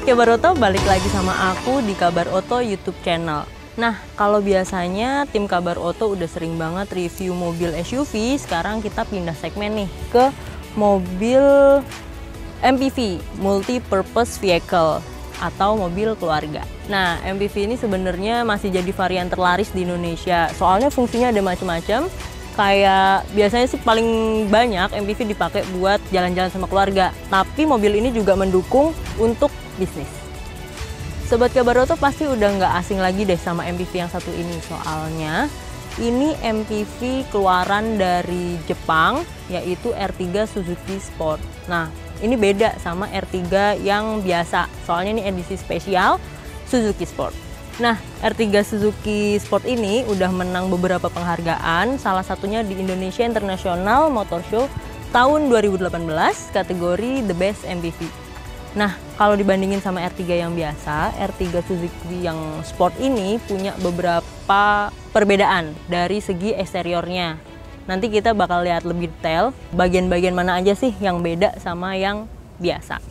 Kabar Oto balik lagi sama aku di Kabar Oto YouTube channel. Nah, kalau biasanya tim Kabar Oto udah sering banget review mobil SUV, sekarang kita pindah segmen nih ke mobil MPV, Multi Purpose Vehicle atau mobil keluarga. Nah, MPV ini sebenarnya masih jadi varian terlaris di Indonesia. Soalnya fungsinya ada macam-macam. Kayak biasanya sih paling banyak MPV dipakai buat jalan-jalan sama keluarga. Tapi mobil ini juga mendukung untuk bisnis. Sobat Kabar Oto pasti udah nggak asing lagi deh sama MPV yang satu ini. Soalnya ini MPV keluaran dari Jepang, yaitu R3 Suzuki Sport. Nah, ini beda sama R3 yang biasa. Soalnya ini edisi spesial Suzuki Sport. Nah, R3 Suzuki Sport ini udah menang beberapa penghargaan, salah satunya di Indonesia International Motor Show tahun 2018 kategori The Best MPV. Nah, kalau dibandingin sama R3 yang biasa, R3 Suzuki yang Sport ini punya beberapa perbedaan dari segi eksteriornya. Nanti kita bakal lihat lebih detail bagian-bagian mana aja sih yang beda sama yang biasa.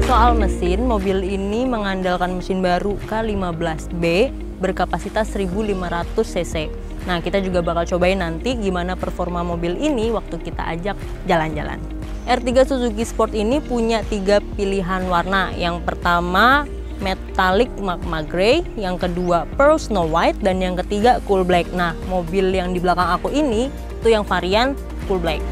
Soal mesin, mobil ini mengandalkan mesin baru K15B berkapasitas 1500 cc. Nah, kita juga bakal cobain nanti gimana performa mobil ini waktu kita ajak jalan-jalan. R3 Suzuki Sport ini punya 3 pilihan warna. Yang pertama metallic magma grey, yang kedua pearl snow white, dan yang ketiga cool black. Nah, mobil yang di belakang aku ini tuh yang varian cool black.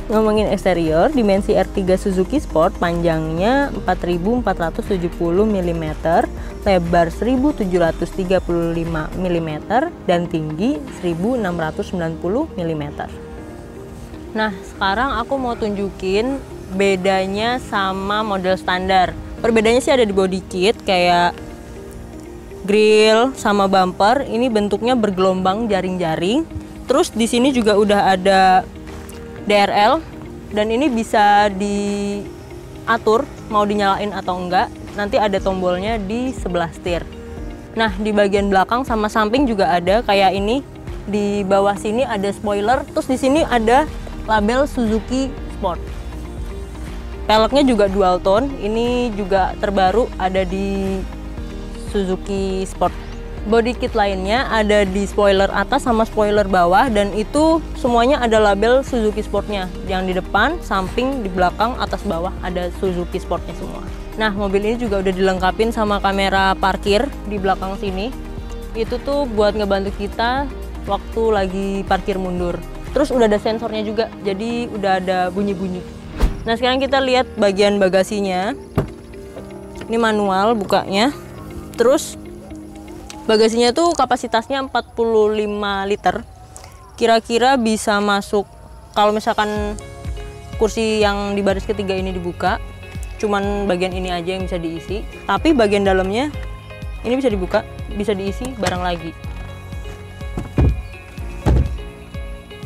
Ngomongin eksterior, dimensi R3 Suzuki Sport panjangnya 4470 mm, lebar 1735 mm, dan tinggi 1690 mm. Nah, sekarang aku mau tunjukin bedanya sama model standar. Perbedaannya sih ada di body kit, kayak grill sama bumper ini bentuknya bergelombang jaring-jaring. Terus di sini juga udah ada DRL, dan ini bisa diatur mau dinyalain atau enggak. Nanti ada tombolnya di sebelah setir. Nah, di bagian belakang sama samping juga ada kayak ini. Di bawah sini ada spoiler, terus di sini ada label Suzuki Sport. Peleknya juga dual tone, ini juga terbaru ada di Suzuki Sport. Body kit lainnya ada di spoiler atas sama spoiler bawah, dan itu semuanya ada label Suzuki Sportnya. Yang di depan, samping, di belakang, atas bawah ada Suzuki Sportnya semua. Nah, mobil ini juga udah dilengkapin sama kamera parkir di belakang sini. Itu tuh buat ngebantu kita waktu lagi parkir mundur. Terus udah ada sensornya juga, jadi udah ada bunyi-bunyi. Nah, sekarang kita lihat bagian bagasinya. Ini manual bukanya. Terus bagasinya tuh kapasitasnya 45 liter. Kira-kira bisa masuk, kalau misalkan kursi yang di baris ketiga ini dibuka, cuman bagian ini aja yang bisa diisi. Tapi bagian dalamnya ini bisa dibuka, bisa diisi barang lagi.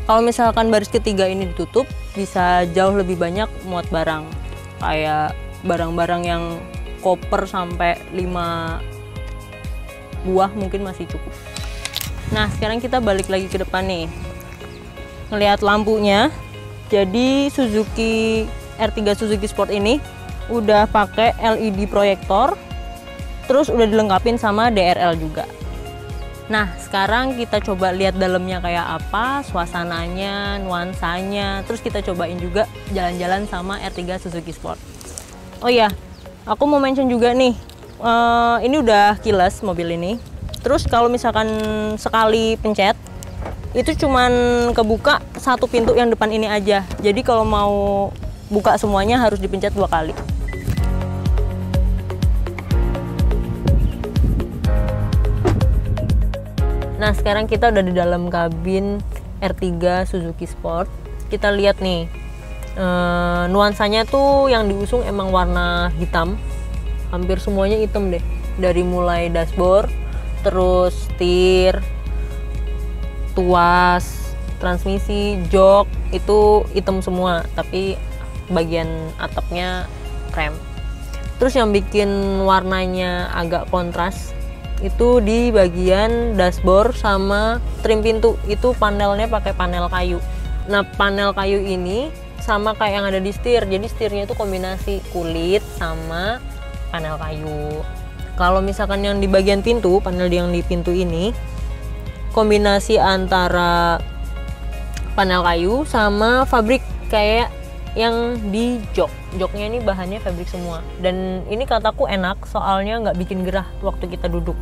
Kalau misalkan baris ketiga ini ditutup, bisa jauh lebih banyak muat barang. Kayak barang-barang yang koper sampai 5 buah mungkin masih cukup. Nah, sekarang kita balik lagi ke depan nih. Ngelihat lampunya. Jadi Suzuki R3 Suzuki Sport ini udah pakai LED proyektor. Terus udah dilengkapin sama DRL juga. Nah, sekarang kita coba lihat dalamnya kayak apa, suasananya, nuansanya. Terus kita cobain juga jalan-jalan sama R3 Suzuki Sport. Oh iya, aku mau mention juga nih. Ini udah keyless mobil ini. Terus kalau misalkan sekali pencet, itu cuman kebuka satu pintu yang depan ini aja. Jadi kalau mau buka semuanya harus dipencet 2 kali. Nah, sekarang kita udah di dalam kabin R3 Suzuki Sport. Kita lihat nih, nuansanya tuh yang diusung emang warna hitam. Hampir semuanya hitam deh, dari mulai dashboard, terus setir, tuas, transmisi, jok, itu hitam semua, tapi bagian atapnya krem. Terus yang bikin warnanya agak kontras itu di bagian dashboard sama trim pintu, itu panelnya pakai panel kayu. Nah, panel kayu ini sama kayak yang ada di setir, jadi setirnya itu kombinasi kulit sama panel kayu. Kalau misalkan yang di bagian pintu, panel yang di pintu ini kombinasi antara panel kayu sama fabrik kayak yang di joknya ini bahannya fabrik semua, dan ini kataku enak soalnya nggak bikin gerah waktu kita duduk.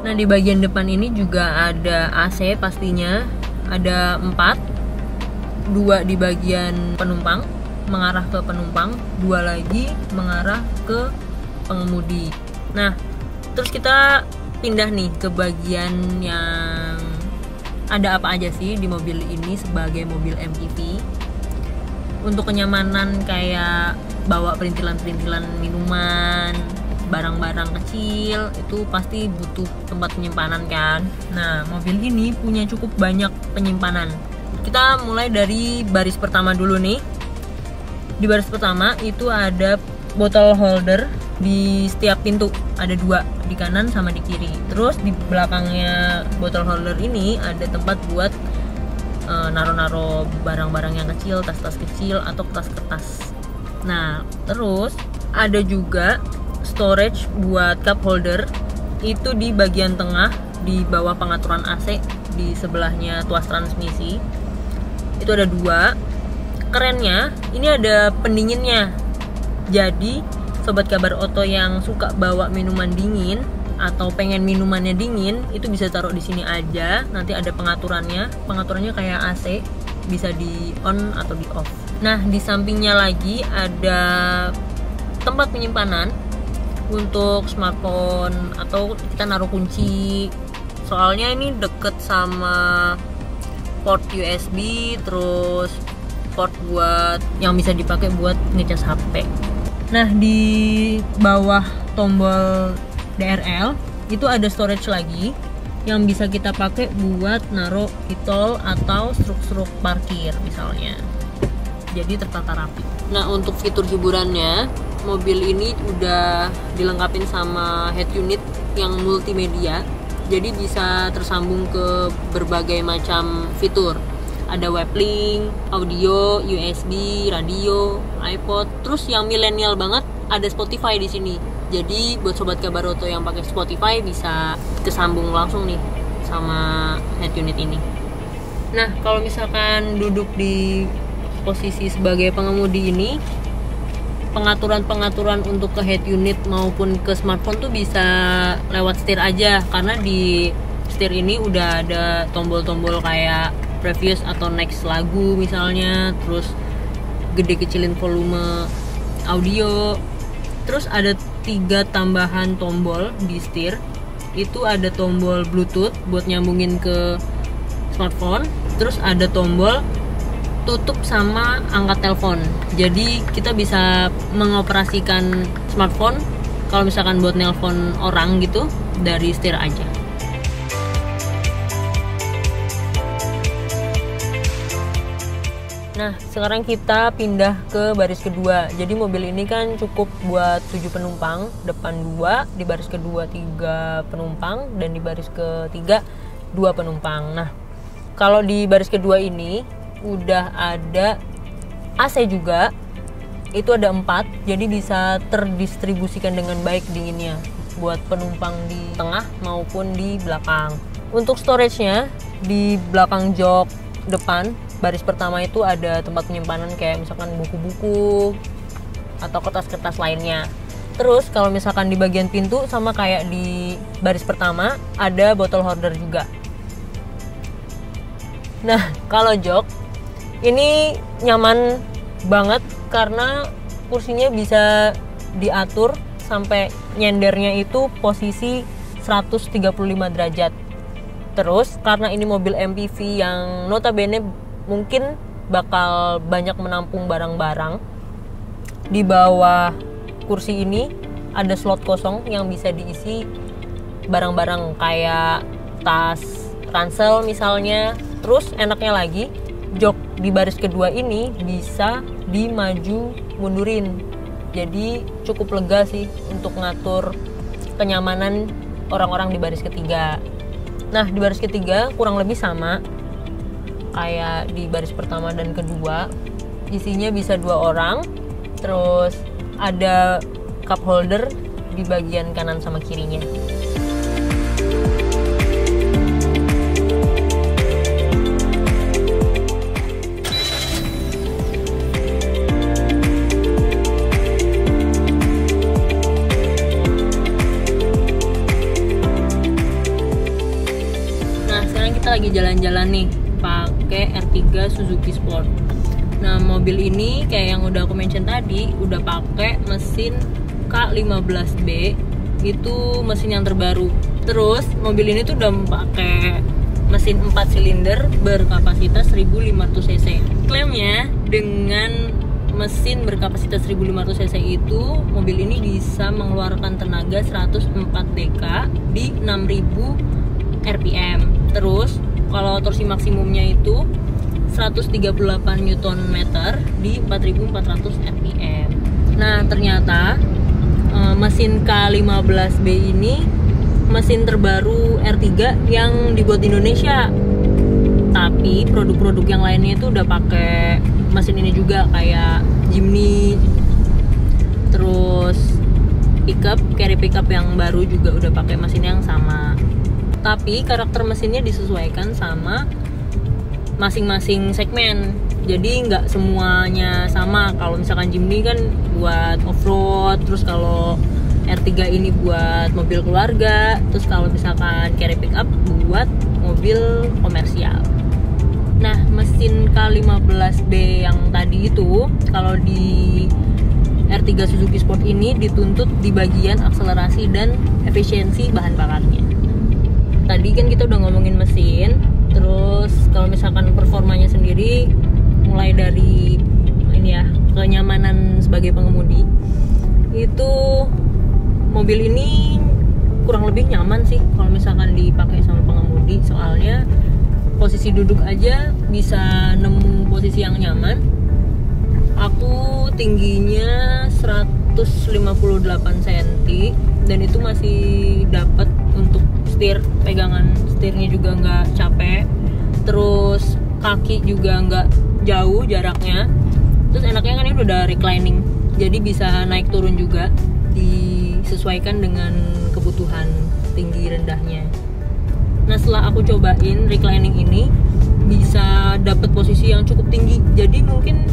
Nah, di bagian depan ini juga ada AC pastinya, ada 4, 2 di bagian penumpang mengarah ke penumpang, 2 lagi mengarah ke pengemudi. Nah, terus kita pindah nih ke bagian yang ada apa aja sih di mobil ini sebagai mobil MPV. Untuk kenyamanan kayak bawa perintilan-perintilan minuman, barang-barang kecil, itu pasti butuh tempat penyimpanan kan. Nah, mobil ini punya cukup banyak penyimpanan. Kita mulai dari baris pertama dulu nih. Di baris pertama itu ada bottle holder di setiap pintu, ada 2, di kanan sama di kiri. Terus di belakangnya bottle holder ini ada tempat buat naro-naro barang-barang yang kecil, tas-tas kecil atau kertas-kertas. Nah, terus ada juga storage buat cup holder, itu di bagian tengah di bawah pengaturan AC di sebelahnya tuas transmisi. Itu ada 2. Kerennya ini ada pendinginnya, jadi sobat kabar oto yang suka bawa minuman dingin atau pengen minumannya dingin itu bisa taruh di sini aja. Nanti ada pengaturannya kayak AC, bisa di on atau di off. Nah, di sampingnya lagi ada tempat penyimpanan untuk smartphone atau kita naruh kunci. Soalnya ini deket sama port USB, terus port buat yang bisa dipakai buat ngecas HP. Nah, di bawah tombol DRL itu ada storage lagi yang bisa kita pakai buat naruh e-tol atau struk-struk parkir misalnya. Jadi tertata rapi. Nah, untuk fitur hiburannya, mobil ini udah dilengkapin sama head unit yang multimedia. Jadi bisa tersambung ke berbagai macam fitur. Ada web link, audio, USB, radio, iPod. Terus yang milenial banget ada Spotify di sini. Jadi buat sobat kabar oto yang pakai Spotify bisa kesambung langsung nih sama head unit ini. Nah, kalau misalkan duduk di posisi sebagai pengemudi ini, pengaturan-pengaturan untuk ke head unit maupun ke smartphone tuh bisa lewat setir aja, karena di setir ini udah ada tombol-tombol kayak previous atau next lagu misalnya, terus gede kecilin volume audio. Terus ada 3 tambahan tombol di setir. Itu ada tombol Bluetooth buat nyambungin ke smartphone, terus ada tombol tutup sama angkat telepon. Jadi kita bisa mengoperasikan smartphone kalau misalkan buat nelpon orang gitu dari setir aja. Nah, sekarang kita pindah ke baris kedua. Jadi mobil ini kan cukup buat 7 penumpang, depan 2, di baris kedua 3 penumpang, dan di baris ketiga 2 penumpang. Nah, kalau di baris kedua ini udah ada AC juga, itu ada 4, jadi bisa terdistribusikan dengan baik dinginnya buat penumpang di tengah maupun di belakang. Untuk storage-nya di belakang jok depan baris pertama itu ada tempat penyimpanan kayak misalkan buku-buku atau kertas-kertas lainnya. Terus kalau misalkan di bagian pintu sama kayak di baris pertama ada bottle holder juga. Nah, kalau jok ini nyaman banget karena kursinya bisa diatur sampai nyendernya itu posisi 135 derajat. Terus karena ini mobil MPV yang notabene mungkin bakal banyak menampung barang-barang, di bawah kursi ini ada slot kosong yang bisa diisi barang-barang kayak tas ransel misalnya. Terus enaknya lagi, jok di baris kedua ini bisa dimaju mundurin. Jadi cukup lega sih untuk ngatur kenyamanan orang-orang di baris ketiga. Nah, di baris ketiga kurang lebih sama kayak di baris pertama dan kedua. Isinya bisa 2 orang. Terus ada cup holder di bagian kanan sama kirinya. Nah, sekarang kita lagi jalan-jalan nih pakai R3 Suzuki Sport. Nah, mobil ini kayak yang udah aku mention tadi, udah pakai mesin K15B, itu mesin yang terbaru. Terus mobil ini tuh udah pakai mesin 4 silinder berkapasitas 1500 cc. Klaimnya dengan mesin berkapasitas 1500 cc itu, mobil ini bisa mengeluarkan tenaga 104 dk di 6000 rpm. Terus kalau torsi maksimumnya itu 138 Nm di 4400 rpm. Nah, ternyata mesin K15B ini mesin terbaru R3 yang dibuat di Indonesia. Tapi produk-produk yang lainnya itu udah pakai mesin ini juga, kayak Jimny. Terus carry pickup yang baru juga udah pakai mesin yang sama. Tapi karakter mesinnya disesuaikan sama masing-masing segmen, jadi nggak semuanya sama. Kalau misalkan Jimny kan buat off-road, terus kalau R3 ini buat mobil keluarga, terus kalau misalkan carry pickup buat mobil komersial. Nah, mesin K15B yang tadi itu, kalau di R3 Suzuki Sport ini dituntut di bagian akselerasi dan efisiensi bahan bakarnya. Tadi kan kita udah ngomongin mesin. Terus kalau misalkan performanya sendiri, mulai dari ini ya, kenyamanan sebagai pengemudi, itu mobil ini kurang lebih nyaman sih kalau misalkan dipakai sama pengemudi. Soalnya posisi duduk aja bisa nemu posisi yang nyaman. Aku tingginya 158 cm dan itu masih dapat untuk setir, pegangan setirnya juga nggak capek, terus kaki juga nggak jauh jaraknya. Terus enaknya kan ini udah reclining, jadi bisa naik turun juga, disesuaikan dengan kebutuhan tinggi rendahnya. Nah, setelah aku cobain reclining ini, bisa dapet posisi yang cukup tinggi, jadi mungkin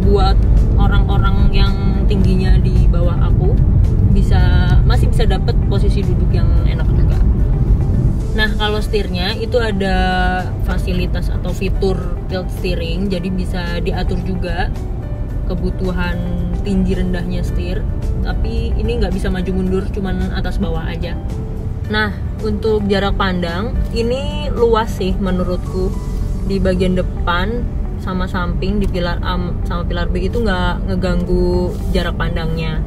buat orang-orang yang tingginya di bawah aku masih bisa dapet posisi duduk yang enak juga. Nah, kalau setirnya itu ada fasilitas atau fitur tilt steering, jadi bisa diatur juga kebutuhan tinggi rendahnya setir. Tapi ini nggak bisa maju mundur, cuman atas bawah aja. Nah, untuk jarak pandang ini luas sih menurutku. Di bagian depan sama samping, di pilar A sama pilar B itu nggak ngeganggu jarak pandangnya.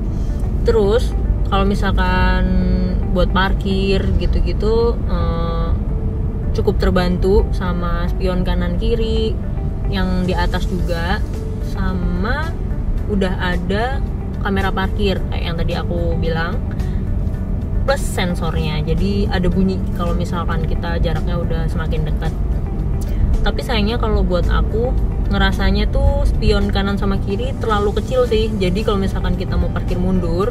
Terus kalau misalkan buat parkir gitu-gitu cukup terbantu sama spion kanan kiri yang di atas juga, sama udah ada kamera parkir kayak yang tadi aku bilang, plus sensornya, jadi ada bunyi kalau misalkan kita jaraknya udah semakin dekat. Tapi sayangnya kalau buat aku ngerasanya tuh spion kanan sama kiri terlalu kecil sih. Jadi kalau misalkan kita mau parkir mundur,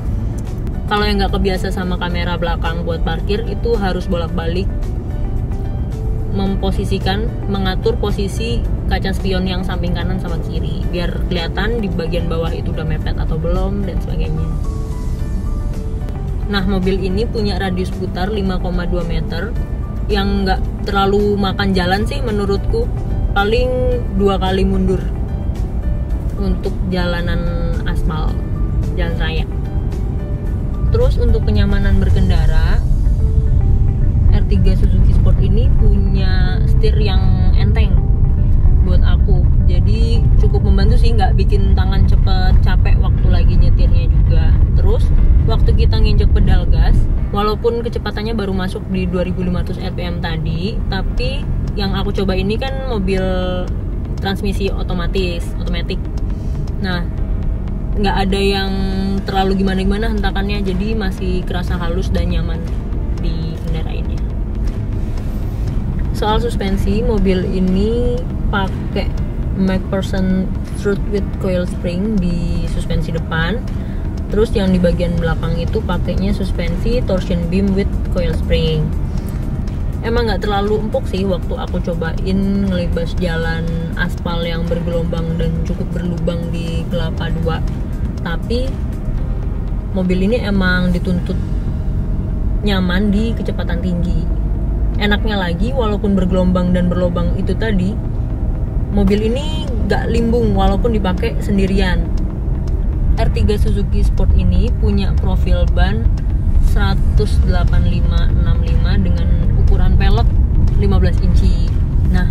kalau yang nggak kebiasa sama kamera belakang buat parkir, itu harus bolak-balik mengatur posisi kaca spion yang samping kanan sama kiri biar kelihatan di bagian bawah itu udah mepet atau belum dan sebagainya. Nah, mobil ini punya radius putar 5,2 meter yang nggak terlalu makan jalan sih menurutku, paling 2 kali mundur untuk jalanan aspal, jalan raya. Terus untuk kenyamanan berkendara, R3 Suzuki Sport ini punya setir yang enteng buat aku, jadi cukup membantu sih, nggak bikin tangan cepet capek waktu lagi nyetirnya juga. Terus waktu kita nginjek pedal gas, walaupun kecepatannya baru masuk di 2500 rpm tadi, tapi yang aku coba ini kan mobil transmisi otomatis, otomatis. Nah, nggak ada yang terlalu gimana-gimana hentakannya, jadi masih kerasa halus dan nyaman di kendaraannya. Soal suspensi, mobil ini pakai MacPherson strut with coil spring di suspensi depan. Terus yang di bagian belakang itu pakainya suspensi torsion beam with coil spring. Emang nggak terlalu empuk sih waktu aku cobain ngelibas jalan aspal yang bergelombang dan cukup berlubang di Kelapa II. Tapi mobil ini emang dituntut nyaman di kecepatan tinggi. Enaknya lagi, walaupun bergelombang dan berlubang itu tadi, mobil ini nggak limbung walaupun dipakai sendirian. R3 Suzuki Sport ini punya profil ban 185/65 dengan ukuran pelek 15 inci. Nah,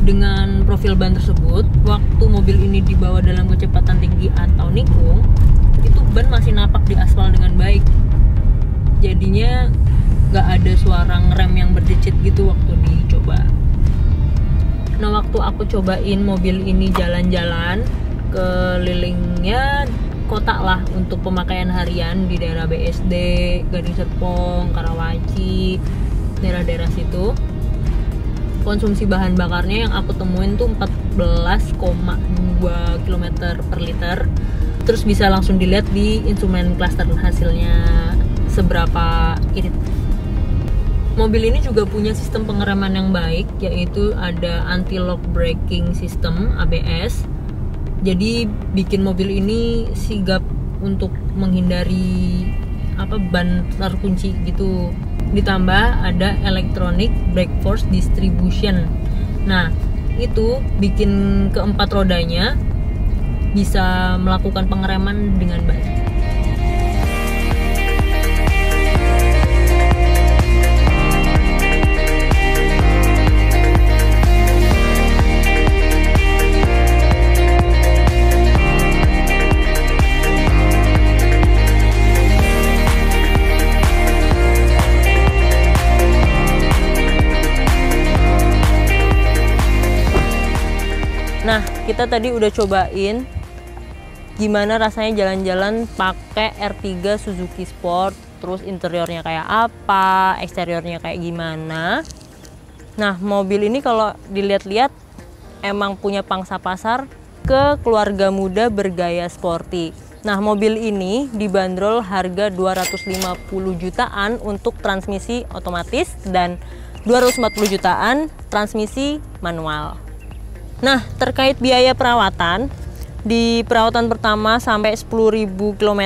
dengan profil ban tersebut, waktu mobil ini dibawa dalam kecepatan tinggi atau nikung, itu ban masih napak di aspal dengan baik. Jadinya nggak ada suara ngerem yang berdecit gitu waktu dicoba. Nah, waktu aku cobain mobil ini jalan-jalan kelilingnya kota lah untuk pemakaian harian di daerah BSD, Gading Serpong, Karawaci, daerah-daerah situ. Konsumsi bahan bakarnya yang aku temuin tuh 14,2 km per liter. Terus bisa langsung dilihat di instrumen cluster hasilnya seberapa irit. Mobil ini juga punya sistem pengereman yang baik, yaitu ada anti-lock braking system ABS. Jadi bikin mobil ini sigap untuk menghindari ban terkunci gitu. Ditambah ada electronic brake force distribution. Nah, itu bikin keempat rodanya bisa melakukan pengereman dengan baik. Nah, kita tadi udah cobain gimana rasanya jalan-jalan pakai R3 Suzuki Sport, terus interiornya kayak apa, eksteriornya kayak gimana. Nah, mobil ini kalau dilihat-lihat emang punya pangsa pasar ke keluarga muda bergaya sporty. Nah, mobil ini dibanderol harga 250 jutaan untuk transmisi otomatis dan 240 jutaan transmisi manual. Nah, terkait biaya perawatan, di perawatan pertama sampai 10.000 km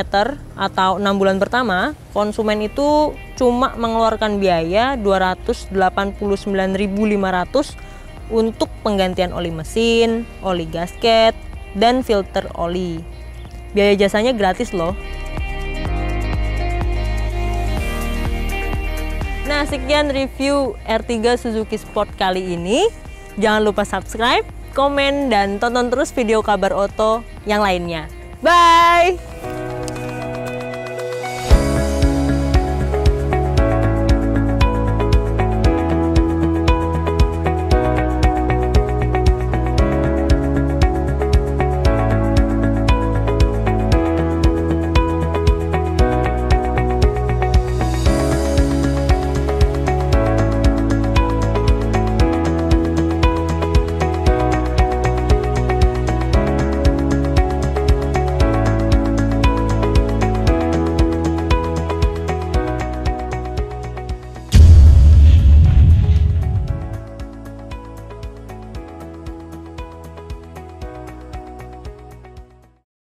atau 6 bulan pertama, konsumen itu cuma mengeluarkan biaya 289.500 untuk penggantian oli mesin, oli gasket, dan filter oli. Biaya jasanya gratis loh. Nah, sekian review R3 Suzuki Sport kali ini. Jangan lupa subscribe, komen, dan tonton terus video kabar oto yang lainnya. Bye!